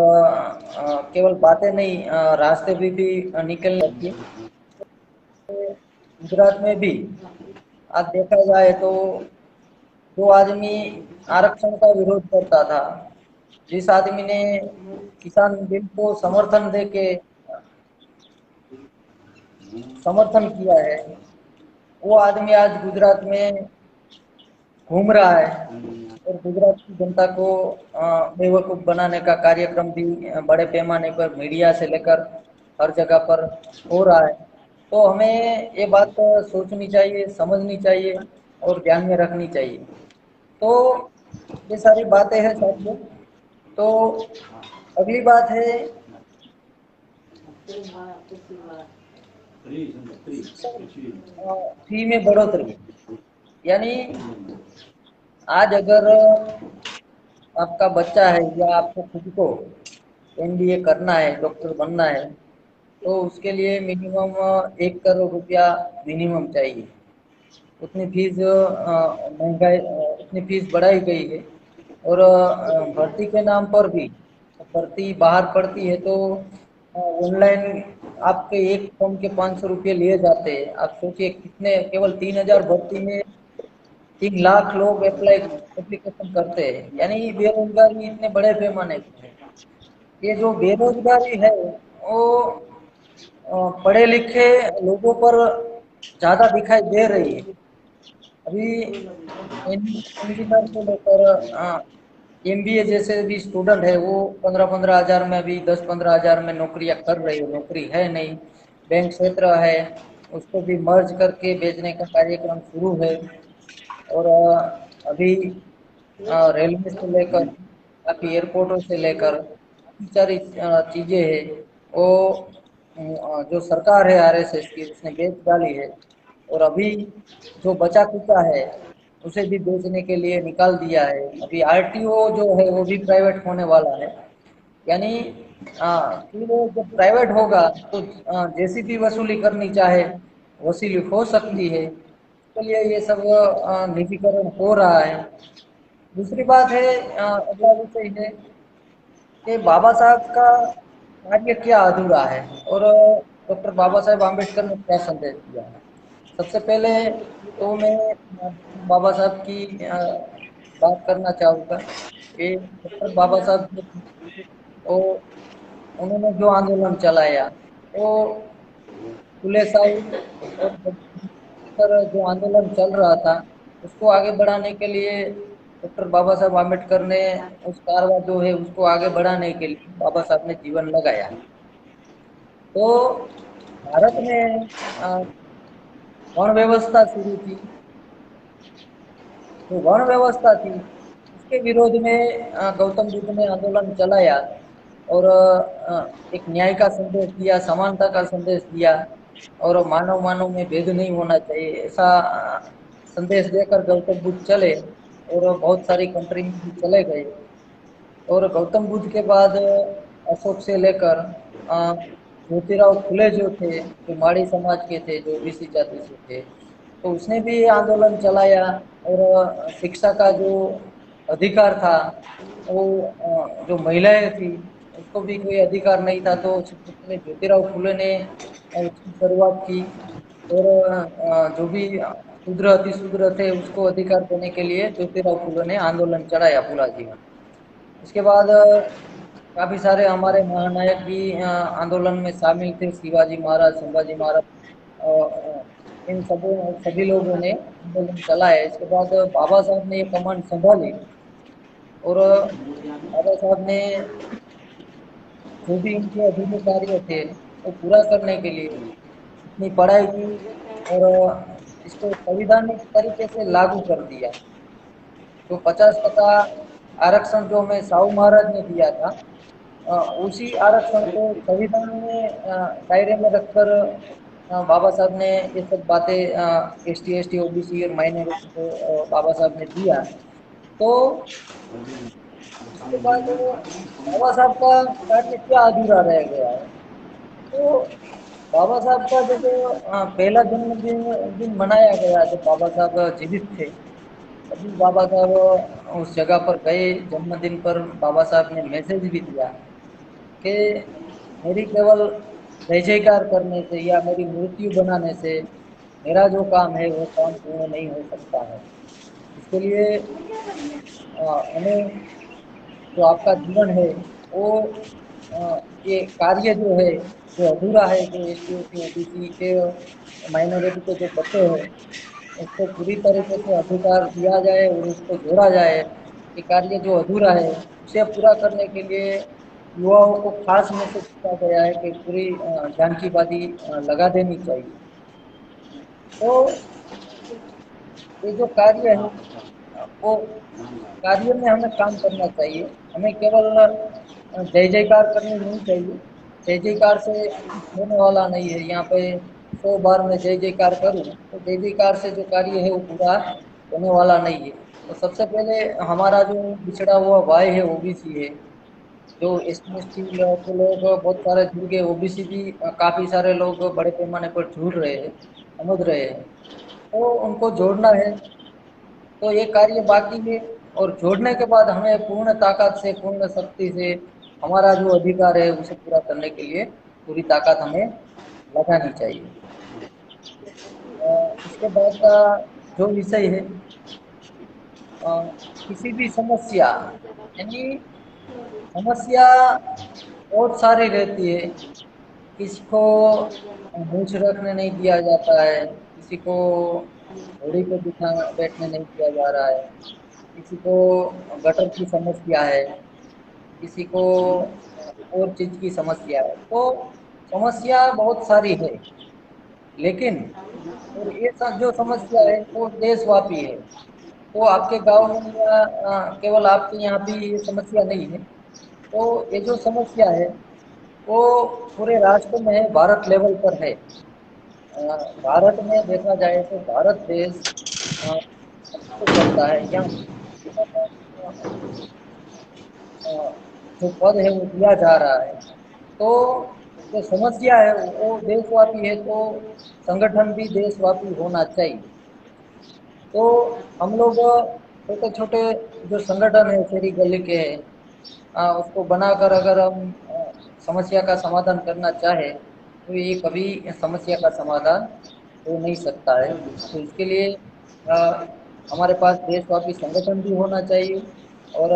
केवल बातें नहीं, रास्ते भी निकलने चाहिए। गुजरात में भी आज देखा जाए तो जो आदमी आरक्षण का विरोध करता था, जिस आदमी ने किसान बिल को समर्थन किया है, वो आदमी आज गुजरात में घूम रहा है और गुजरात की जनता को बेवकूफ बनाने का कार्यक्रम भी बड़े पैमाने पर मीडिया से लेकर हर जगह पर हो रहा है। तो हमें ये बात सोचनी चाहिए, समझनी चाहिए और ध्यान में रखनी चाहिए। तो ये सारी बातें हैं साथियों। तो अगली बात है फी में बढ़ोतरी। यानी आज अगर आपका बच्चा है या आपको खुद को एमबीए करना है, डॉक्टर बनना है, तो उसके लिए मिनिमम 1 करोड़ रुपया मिनिमम चाहिए। उतनी फीस महंगाई उतनी फीस बढ़ाई गई है। और भर्ती के नाम पर भी भर्ती बाहर पड़ती है तो ऑनलाइन आपके एक फॉर्म के 500 रुपये लिए जाते हैं। आप सोचिए कितने, केवल 3,000 भर्ती में 3 लाख लोग एप्लीकेशन करते हैं। यानी बेरोजगारी इतने बड़े पैमाने पर है। ये जो बेरोजगारी है वो पढ़े लिखे लोगों पर ज़्यादा दिखाई दे रही है। अभी इंजीनियर को लेकर एमबीए जैसे भी स्टूडेंट है वो 15-15 हज़ार में, अभी 10-15 हज़ार में नौकरियां कर रही है, नौकरी है नहीं। बैंक क्षेत्र है, उसको भी मर्ज करके बेचने का कार्यक्रम शुरू है। और अभी रेलवे से लेकर काफ़ी एयरपोर्टों से लेकर काफ़ी सारी चीज़ें हैं वो जो सरकार है आरएसएस की उसने बेच डाली है। और अभी जो बचा कुचा है उसे भी बेचने के लिए निकाल दिया है। अभी आरटीओ जो है वो भी प्राइवेट होने वाला है। यानी फिर वो जब प्राइवेट होगा तो जैसी भी वसूली करनी चाहे वसूली हो सकती है। तो ये सब निजीकरण हो रहा है। दूसरी बात है, अगला विषय है कि बाबा साहब का कार्य क्या अधूरा है और डॉक्टर बाबा साहेब आम्बेडकर ने क्या संदेश दिया है। सबसे पहले तो मैं बाबा साहब की बात करना चाहूँगा कि डॉक्टर बाबा साहब जो उन्होंने जो आंदोलन चलाया वो फुले साहब और पर जो आंदोलन चल रहा था उसको आगे बढ़ाने के लिए डॉक्टर बाबा साहब आम्बेडकर ने उस कारवा जो है उसको आगे बढ़ाने के लिए बाबा साहब ने जीवन लगाया। तो भारत में वर्ण व्यवस्था शुरू की। जो वर्ण व्यवस्था थी उसके विरोध में गौतम बुद्ध ने आंदोलन चलाया और एक न्याय का संदेश दिया, समानता का संदेश दिया और मानव मानव में भेद नहीं होना चाहिए, ऐसा संदेश देकर गौतम बुद्ध चले और बहुत सारी कंट्री में भी चले गए। और गौतम बुद्ध के बाद अशोक से लेकर ज्योतिराव फुले जो थे, जो माड़ी समाज के थे, जो ओबीसी जाति से थे, तो उसने भी आंदोलन चलाया। और शिक्षा का जो अधिकार था वो जो महिलाएं थी उसको भी कोई अधिकार नहीं था, तो सबसे पहले ज्योतिराव फुले ने उसकी शुरुआत की। और जो भी शूद्र अतिशूद्र थे उसको अधिकार देने के लिए ज्योतिराव फुले ने आंदोलन चलाया पूरा जीवन। इसके बाद काफ़ी सारे हमारे महानायक भी आंदोलन में शामिल थे, शिवाजी महाराज, संभाजी महाराज, इन सभी लोगों ने आंदोलन चलाया। इसके बाद बाबा साहब ने ये कमान संभाली और बाबा साहब ने जो भी उनके अधूरे कार्य थे वो पूरा करने के लिए अपनी पढ़ाई की और इसको संवैधानिक तरीके से लागू कर दिया। जो 50% आरक्षण जो हमें साहू महाराज ने दिया था, उसी आरक्षण को संविधान में दायरे में रखकर बाबा साहब ने ये सब बातें एसटी, एसटी, ओबीसी और माइनॉरिटी को बाबा साहब ने दिया। तो उसके बाद बाबा साहब का कार्य क्या अधूरा रह गया है। तो बाबा साहब का जब पहला जन्मदिन दिन मनाया गया, जब बाबा साहब जीवित थे, तभी बाबा साहब उस जगह पर गए। जन्मदिन पर बाबा साहब ने मैसेज भी दिया कि मेरी केवल जय जयकार करने से या मेरी मृत्यु बनाने से मेरा जो काम है वो काम पूर्ण नहीं हो सकता है। इसके लिए हमें जो आपका जीवन है वो ये कार्य जो है जो अधूरा है, जो एसटी एससी ओबीसी के माइनॉरिटी के जो बच्चे हैं उसको पूरी तरीके से अधिकार दिया जाए और उसको जोड़ा जाए। ये कार्य जो अधूरा है उसे पूरा करने के लिए युवाओं को खास मैसेज दिया गया है कि पूरी जान की बाजी लगा देनी चाहिए। तो ये जो कार्य है वो कार्य में हमें काम करना चाहिए। हमें केवल जय जयकार करनी नहीं चाहिए। जय जयकार से कुछ होने वाला नहीं है। यहाँ पे 100 बार मैं जय जयकार करूँ तो जय जयकार से जो कार्य है वो पूरा होने वाला नहीं है। तो सबसे पहले हमारा जो पिछड़ा हुआ भाई है ओबीसी है, जो एसटी एसटी के लोग बहुत सारे जुड़ गए, ओबीसी भी काफी सारे लोग बड़े पैमाने पर जुड़ रहे हैं, समझ रहे हैं। तो उनको जोड़ना है, तो ये कार्य बाकी है। और जोड़ने के बाद हमें पूर्ण ताकत से, पूर्ण शक्ति से हमारा जो अधिकार है उसे पूरा करने के लिए पूरी ताकत हमें लगानी चाहिए। इसके बाद का जो विषय है, अ, किसी भी समस्या, यानी समस्या बहुत सारी रहती है। किसी को मूछ रखने नहीं दिया जाता है, किसी को घोड़ी पे बिठा बैठने नहीं दिया जा रहा है, किसी को गटर की समस्या है, किसी को और चीज की समस्या है। तो समस्या बहुत सारी है, लेकिन और ये सब जो समस्या है वो देशव्यापी है। तो आपके गांव में या केवल आपके यहाँ भी ये समस्या नहीं है। तो ये जो समस्या है वो पूरे राष्ट्र में है, भारत लेवल पर है। भारत में देखा जाए तो भारत देश सबसे करता है यहाँ अ, जो पद है वो दिया जा रहा है। तो जो समस्या है वो देशव्यापी है, तो संगठन भी देशव्यापी होना चाहिए। तो हम लोग छोटे छोटे जो संगठन है शहरी गली के हैं, उसको बनाकर अगर हम समस्या का समाधान करना चाहे तो ये कभी समस्या का समाधान हो नहीं सकता है। तो इसके लिए अ, हमारे पास देशव्यापी संगठन भी होना चाहिए। और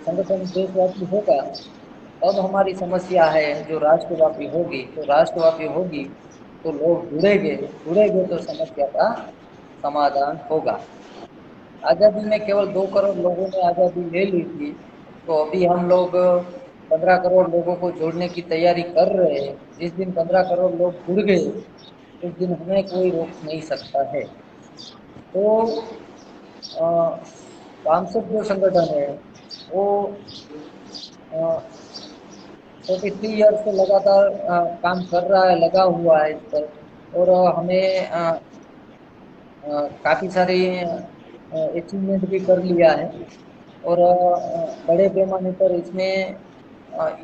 संगठन देशव्यापी होगा तब हमारी समस्या है जो राष्ट्रव्यापी होगी। तो राष्ट्रव्यापी होगी तो लोग जुड़ेंगे, जुड़ेंगे तो समस्या का समाधान होगा। आज़ादी में केवल 2 करोड़ लोगों ने आज़ादी ले ली थी, तो अभी हम लोग 15 करोड़ लोगों को जोड़ने की तैयारी कर रहे हैं। जिस दिन 15 करोड़ लोग जुड़ गए उस दिन हमें कोई रोक नहीं सकता है। तो अ, वामसिक जो संगठन है वो 43 ईयर से लगातार काम कर रहा है, लगा हुआ है इस पर। और हमें काफ़ी सारी अचीवमेंट भी कर लिया है। और बड़े पैमाने पर इसमें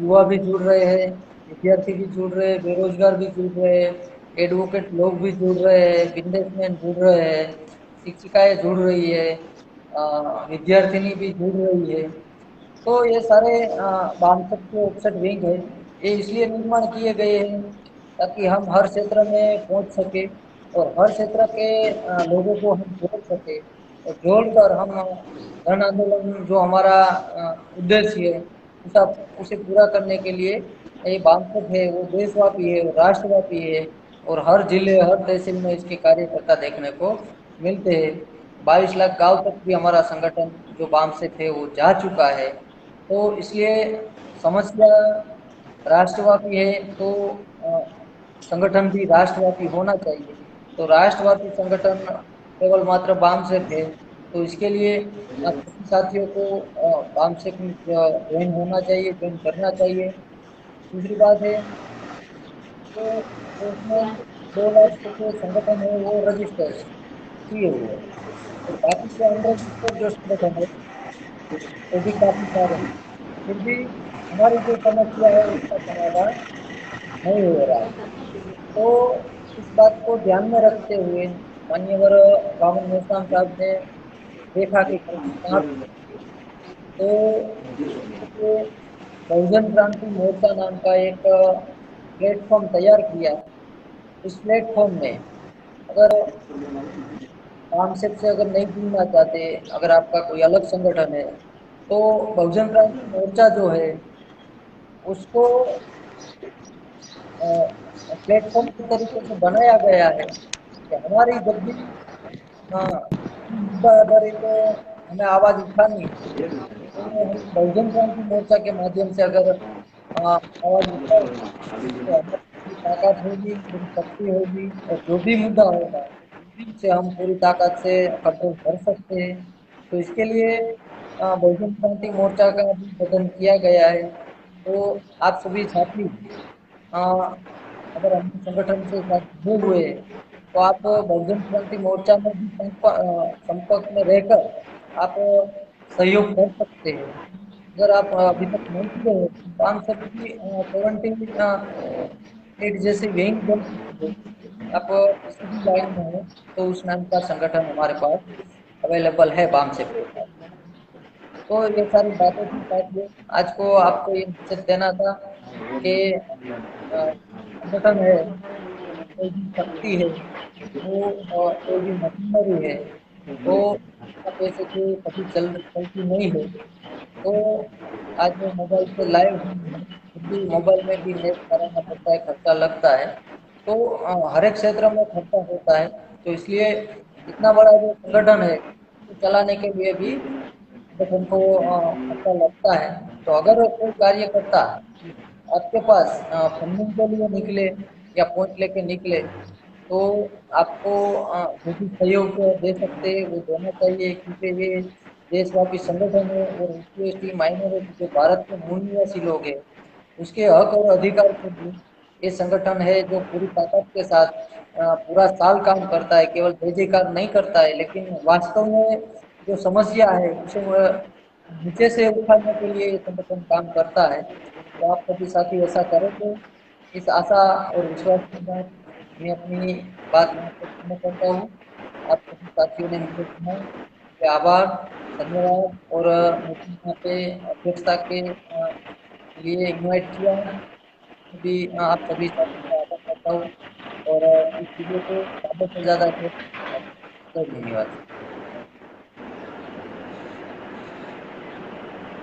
युवा भी जुड़ रहे हैं, विद्यार्थी भी जुड़ रहे हैं, बेरोजगार भी जुड़ रहे हैं, एडवोकेट लोग भी जुड़ रहे हैं, बिजनेसमैन जुड़ रहे हैं, शिक्षिकाएं जुड़ रही है, विद्यार्थिनी भी जुड़ रही है। तो ये सारे बासठ के 61 विंग है, ये इसलिए निर्माण किए गए हैं ताकि हम हर क्षेत्र में पहुंच सके और हर क्षेत्र के लोगों को हम जोड़ सके। और जोड़कर हम जन आंदोलन जो हमारा उद्देश्य है उसा उसे पूरा करने के लिए ये बासठ है वो देशव्यापी है, राष्ट्रव्यापी है। और हर जिले हर तहसील में इसके कार्यकर्ता देखने को मिलते हैं। 22 लाख गांव तक भी हमारा संगठन जो बाम से थे वो जा चुका है। तो इसलिए समस्या राष्ट्रव्यापी है, तो संगठन भी राष्ट्रव्यापी होना चाहिए। तो राष्ट्रव्यापी संगठन केवल मात्र बाम से थे, तो इसके लिए सभी साथियों को बाम से ज्वाइन होना चाहिए, ज्वाइन करना चाहिए। दूसरी बात है तो उसमें 2 लाख के संगठन है वो रजिस्टर किए हुए हैं। और बाकी के अनरजिस्टर्ड जो संगठन है वो भी काफी सारे हैं। फिर भी हमारी जो समस्या है उसका समाधान नहीं हो रहा है। तो इस बात को ध्यान में रखते हुए माननीय रावण मेहता साहब ने देखा कि कहाँ तो ये बहुजन क्रांति मोर्चा नाम का एक प्लेटफॉर्म तैयार किया। उस प्लेटफॉर्म में अगर कामसेप से अगर नहीं जुड़ना चाहते, अगर आपका कोई अलग संगठन है, तो बहुजन क्रांति मोर्चा जो है उसको प्लेटफॉर्म के तरीके से बनाया गया है कि हमारी जब भी मुद्दा आधारित हमें आवाज उठानी है, तो हम बहुजन क्रांति मोर्चा के माध्यम से अगर आवाज उठाएंगे तो हमारी पूरी ताकत होगी, पूरी शक्ति होगी और जो भी मुद्दा होगा उसे हम पूरी ताकत से कंट्रोल कर सकते हैं। तो इसके लिए बहुजन क्रांति मोर्चा का भी गठन किया गया है। तो आप सभी साथी अ, अगर हम संगठन से साथ जुड़े हुए हैं, तो आप बहुजन क्रांति मोर्चा में भी संपर्क में रहकर आप सहयोग कर सकते हैं। अगर आप अभी तक नहीं जुड़े हो तो हम सभी 78 जैसे विंग बन सकते हैं। आप किसी भी लाइन में हो तो उस नाम का संगठन हमारे पास अवेलेबल है बाम से। तो ये सारी बातें थी साथियों, आज को आपको ये मैसेज देना था कि संगठन है, कोई भी शक्ति है, वो कोई भी मशीनरी है, वो पैसे से कभी चलती नहीं है। तो आज वो मोबाइल पे लाइव भी, मोबाइल में भी नेट कराना पड़ता है, खर्चा लगता है। तो हर एक क्षेत्र में खर्चा होता है। तो इसलिए इतना बड़ा जो संगठन है तो चलाने के लिए भी संगठन को खर्चा लगता है। तो अगर कोई कार्यकर्ता आपके पास फंडिंग के लिए निकले या पॉइंट लेके निकले, तो आपको जो भी सहयोग दे सकते हैं वो देना चाहिए, क्योंकि ये देशव्यापी संगठन है और एसटी माइनॉरिटी जो भारत के मूल निवासी लोग हैं उसके हक और अधिकार के लिए ये संगठन है जो पूरी ताकत के साथ पूरा साल काम करता है, केवल जय जयकार नहीं करता है, लेकिन वास्तव में जो समस्या है उसे वह नीचे से उठाने के लिए ये संगठन काम करता है। तो आप सभी साथी ऐसा करेंगे, इस आशा और विश्वास के साथ मैं अपनी बात यहाँ पर पूर्ण करता हूँ। आप सभी साथियों ने मुझे सुना, इसके आभार, धन्यवाद। और मुझे यहाँ पे अध्यक्षता के लिए इनवाइट किया, भी आप सभी साथियों का आभार करता हूँ और इस वीडियो को ज़्यादा से ज़्यादा शेयर करें। धन्यवाद।